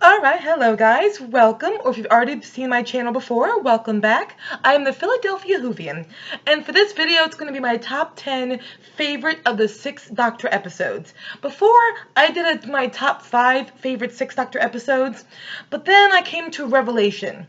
Alright, hello guys, welcome, or if you've already seen my channel before, welcome back. I am the Philadelphia Whovian, and for this video it's going to be my top 10 favorite of the 6 Doctor episodes. Before, I did my top 5 favorite 6 Doctor episodes, but then I came to a revelation.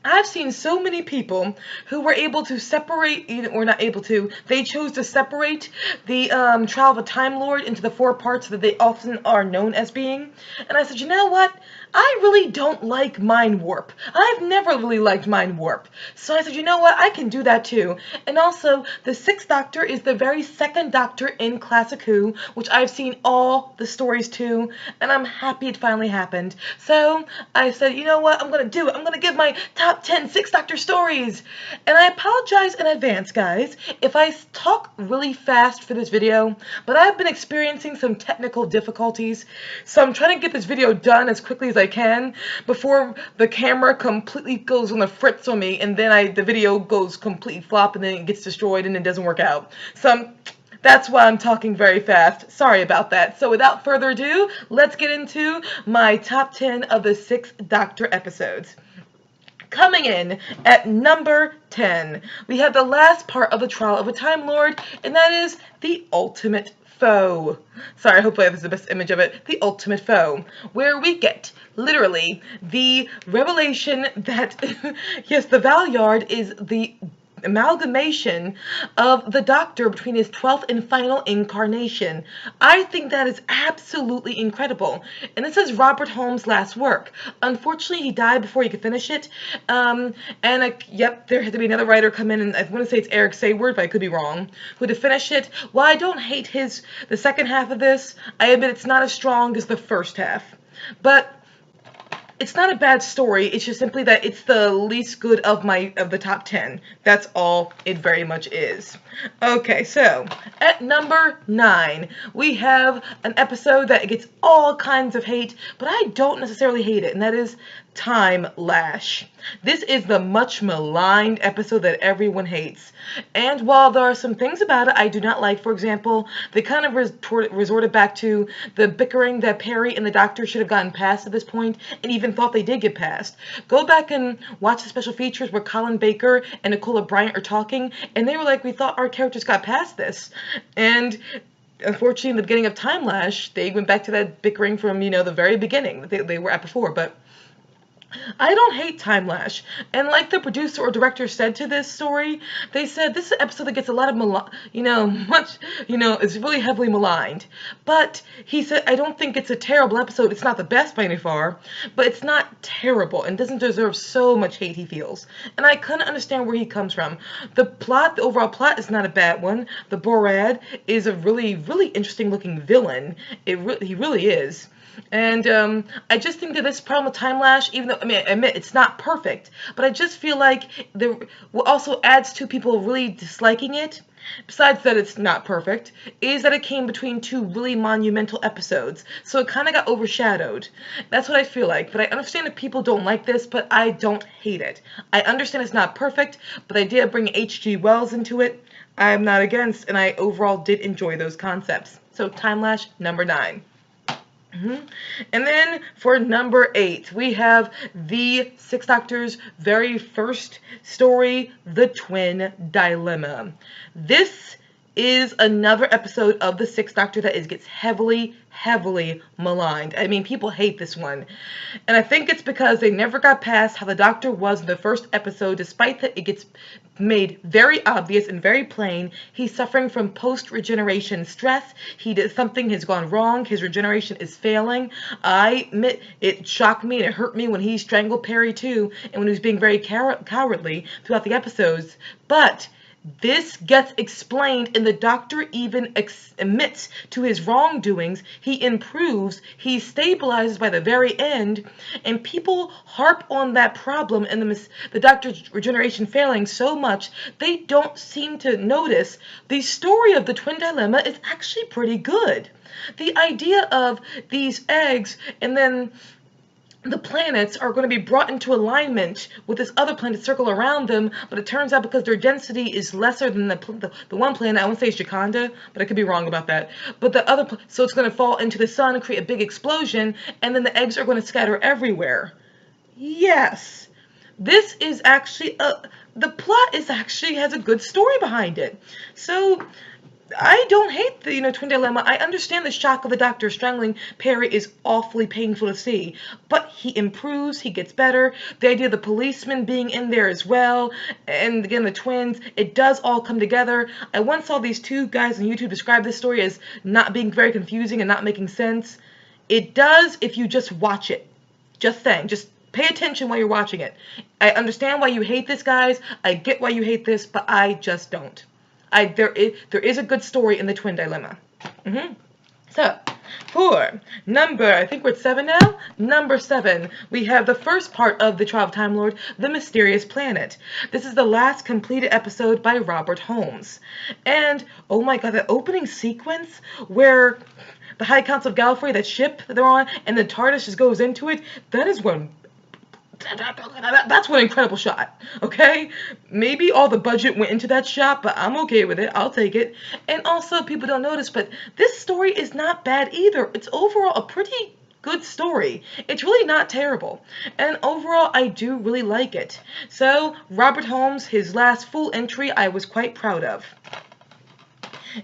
I've seen so many people who were able to separate, or not able to, they chose to separate the Trial of a Time Lord into the 4 parts that they often are known as being. And I said, you know what? I really don't like Mind Warp. I've never really liked Mind Warp. So I said, you know what? I can do that too. And also, the 6th Doctor is the very second Doctor in Classic Who, which I've seen all the stories too, and I'm happy it finally happened. So I said, you know what? I'm going to do it. I'm going to give my top 10 6th Doctor stories. And I apologize in advance, guys, if I talk really fast for this video, but I've been experiencing some technical difficulties, so I'm trying to get this video done as quickly as I can before the camera completely goes on the fritz on me, and then the video goes completely flop, and then it gets destroyed, and it doesn't work out. So that's why I'm talking very fast. Sorry about that. So without further ado, let's get into my top 10 of the 6th Doctor episodes. Coming in at number 10, we have the last part of the Trial of a Time Lord, and that is the Ultimate Foe. Sorry, hopefully that was the best image of it. The Ultimate Foe, where we get, literally, the revelation that, yes, the Valeyard is the amalgamation of the Doctor between his 12th and final incarnation. I think that is absolutely incredible. And this is Robert Holmes' last work. Unfortunately, he died before he could finish it. Yep, there had to be another writer come in, and I want to say it's Eric Sayward, but I could be wrong, who to finish it. While I don't hate the second half of this, I admit it's not as strong as the first half. But it's not a bad story, it's just simply that it's the least good of the top 10. That's all it very much is. Okay, so at number 9, we have an episode that gets all kinds of hate, but I don't necessarily hate it, and that is Time Lash. This is the much maligned episode that everyone hates. And while there are some things about it I do not like, for example, they kind of resorted back to the bickering that Perry and the Doctor should have gotten past at this point, and even thought they did get past. Go back and watch the special features where Colin Baker and Nicola Bryant are talking, and they were like, we thought our characters got past this. And unfortunately, in the beginning of Time Lash, they went back to that bickering from, the very beginning that they were at before, but I don't hate Time Lash, and like the producer or director said to this story, they said this is an episode that gets a lot of it's really heavily maligned. But he said, I don't think it's a terrible episode. It's not the best by any far, but it's not terrible and doesn't deserve so much hate, he feels. And I kind of understand where he comes from. The overall plot is not a bad one. The Borad is a really, really interesting looking villain. He really is. And I just think that this problem with Time Lash, even though, I admit it's not perfect, but I just feel like what also adds to people really disliking it, besides that it's not perfect, is that it came between 2 really monumental episodes, so it kind of got overshadowed. That's what I feel like, but I understand that people don't like this, but I don't hate it. I understand it's not perfect, but the idea of bringing H.G. Wells into it, I'm not against, and I overall did enjoy those concepts. So Time Lash, number 9. And then for number 8, we have the 6th Doctor's very first story, The Twin Dilemma. This is another episode of the 6th Doctor that gets heavily maligned. I mean, people hate this one. And I think it's because they never got past how the Doctor was in the first episode, despite that it gets made very obvious and very plain. He's suffering from post-regeneration stress. Something has gone wrong. His regeneration is failing. I admit it shocked me and it hurt me when he strangled Perry too, and when he was being very cowardly throughout the episodes. But this gets explained, and the Doctor even admits to his wrongdoings. He improves, he stabilizes by the very end, and people harp on that problem and the Doctor's regeneration failing so much, they don't seem to notice the story of the Twin Dilemma is actually pretty good. The idea of these eggs, and then the planets are going to be brought into alignment with this other planet circle around them, but it turns out because their density is lesser than the one planet, I won't say it's Jaconda, but I could be wrong about that, but the other, so it's going to fall into the sun and create a big explosion, and then the eggs are going to scatter everywhere. Yes, this is actually, the plot is actually has a good story behind it. So I don't hate the, twin dilemma. I understand the shock of the doctor strangling Perry is awfully painful to see, but he improves, he gets better. The idea of the policeman being in there as well, and again the twins, it does all come together. I once saw these two guys on YouTube describe this story as not being very confusing and not making sense. It does if you just watch it. Just saying, just pay attention while you're watching it. I understand why you hate this, guys. I get why you hate this, but I just don't. There is a good story in the twin dilemma. So, for number, I think we're at 7 now? Number 7, we have the first part of The Trial of Time Lord, The Mysterious Planet. This is the last completed episode by Robert Holmes. And, oh my god, the opening sequence where the High Council of Gallifrey, that ship that they're on, and the TARDIS just goes into it, that is one... That's one incredible shot, okay? Maybe all the budget went into that shot, but I'm okay with it. I'll take it. And also, people don't notice, but this story is not bad either. It's overall a pretty good story. It's really not terrible. And overall, I do really like it. So, Robert Holmes, his last full entry, I was quite proud of.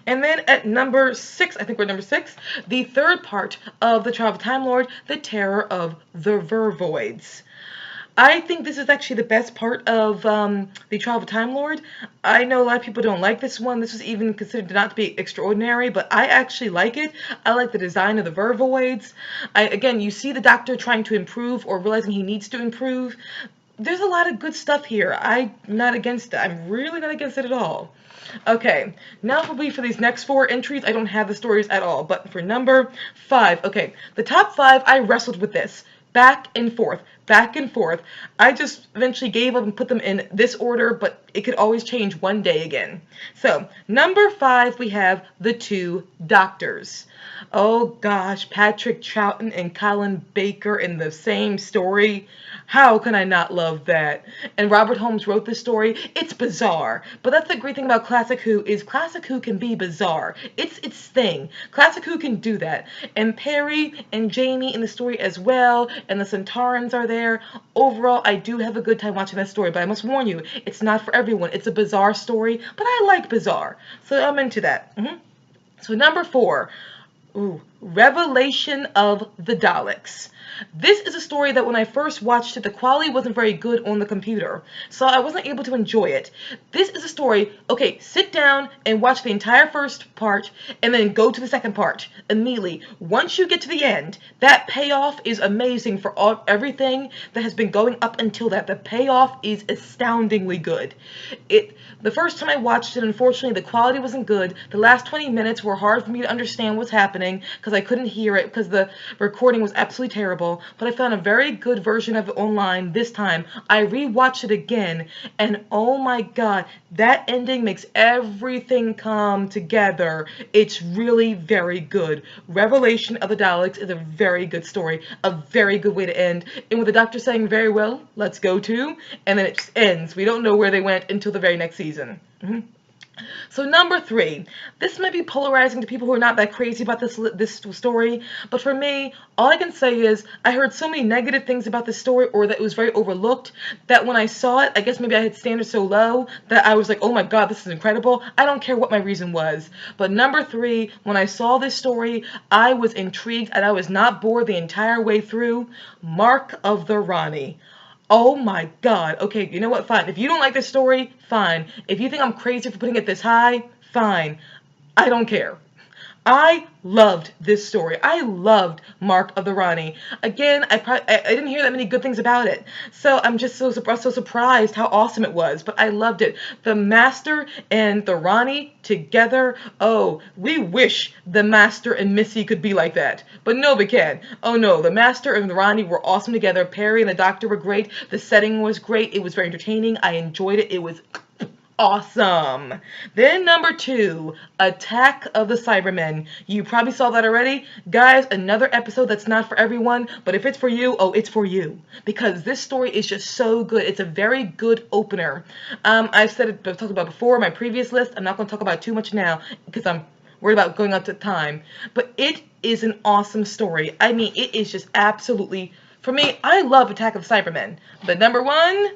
And then at number 6, I think we're number 6, the third part of The Trial of Time Lord, The Terror of the Vervoids. I think this is actually the best part of The Trial of a Time Lord. I know a lot of people don't like this one. This was even considered not to be extraordinary, but I actually like it. I like the design of the Vervoids. Again, you see the Doctor trying to improve or realizing he needs to improve. There's a lot of good stuff here. I'm not against it. I'm really not against it at all. Okay, now for these next 4 entries, I don't have the stories at all, but for number 5, okay, the top 5, I wrestled with this. Back and forth, back and forth. I just eventually gave up and put them in this order, but it could always change one day again. So, number 5, we have The Two Doctors. Oh gosh, Patrick Troughton and Colin Baker in the same story. How can I not love that? And Robert Holmes wrote this story. It's bizarre, but that's the great thing about Classic Who is Classic Who can be bizarre. It's its thing. Classic Who can do that. And Perry and Jamie in the story as well, and the Centaurans are there. Overall, I do have a good time watching that story, but I must warn you, it's not for everyone. It's a bizarre story, but I like bizarre, so I'm into that. So number 4. Revelation of the Daleks. This is a story that when I first watched it, the quality wasn't very good on the computer, so I wasn't able to enjoy it. This is a story, okay, sit down and watch the entire first part, and then go to the second part immediately. Once you get to the end, that payoff is amazing for everything that has been going up until that. The payoff is astoundingly good. The first time I watched it, unfortunately, the quality wasn't good. The last 20 minutes were hard for me to understand what's happening, because I couldn't hear it, because the recording was absolutely terrible. But I found a very good version of it online this time. I rewatched it again, and oh my god, that ending makes everything come together. It's really very good. Revelation of the Daleks is a very good story, a very good way to end. And with the Doctor saying, very well, let's go to, and then it just ends. We don't know where they went until the very next season. So number 3, this might be polarizing to people who are not that crazy about this story, but for me, all I can say is I heard so many negative things about this story, or that it was very overlooked, that when I saw it, I guess maybe I had standards so low that I was like, oh my god, this is incredible. I don't care what my reason was. But number 3, when I saw this story, I was intrigued and I was not bored the entire way through. Mark of the Rani. Oh my god. Okay, you know what? Fine. If you don't like this story, fine. If you think I'm crazy for putting it this high, fine. I don't care. I loved this story. I loved Mark of the Rani. Again, I didn't hear that many good things about it. So I'm just so surprised how awesome it was. But I loved it. The Master and the Rani together. Oh, we wish the Master and Missy could be like that. But no, they can't. Oh no, the Master and the Rani were awesome together. Perry and the Doctor were great. The setting was great. It was very entertaining. I enjoyed it. It was awesome. Then number 2, Attack of the Cybermen. You probably saw that already. Guys, another episode that's not for everyone, but if it's for you, oh, it's for you. Because this story is just so good. It's a very good opener. I've said it, I've talked about before, my previous list. I'm not going to talk about it too much now because I'm worried about going out to time. But it is an awesome story. I mean, it is just absolutely, for me, I love Attack of the Cybermen. But number 1,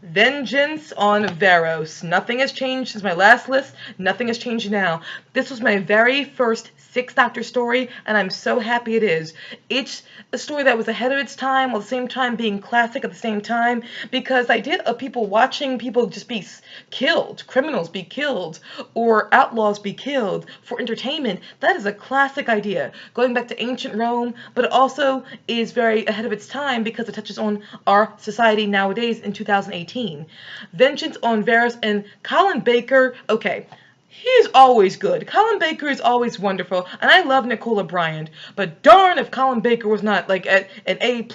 Vengeance on Vervoids. Nothing has changed since my last list. Nothing has changed now. This was my very first Sixth Doctor story, and I'm so happy it is. It's a story that was ahead of its time, while at the same time being classic at the same time, because the idea of people watching people just be killed, criminals be killed, or outlaws be killed for entertainment, that is a classic idea, going back to ancient Rome, but it also is very ahead of its time because it touches on our society nowadays in 2018. Vengeance on Vervoids, and Colin Baker, okay, he's always good. Colin Baker is always wonderful, and I love Nicola Bryant, but darn if Colin Baker was not like at an A++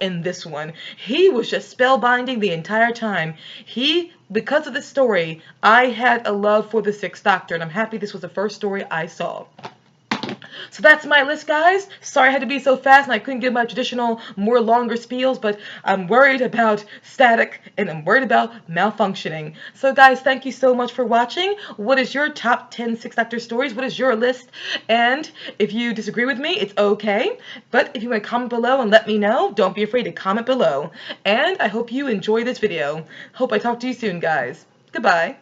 in this one. He was just spellbinding the entire time. Because of this story, I had a love for the Sixth Doctor, and I'm happy this was the first story I saw. So that's my list, guys. Sorry I had to be so fast and I couldn't give my traditional, more longer spiels, but I'm worried about static and I'm worried about malfunctioning. So guys, thank you so much for watching. What is your top 10 Sixth Doctor stories? What is your list? And if you disagree with me, it's okay. But if you want to comment below and let me know, don't be afraid to comment below. And I hope you enjoy this video. Hope I talk to you soon, guys. Goodbye.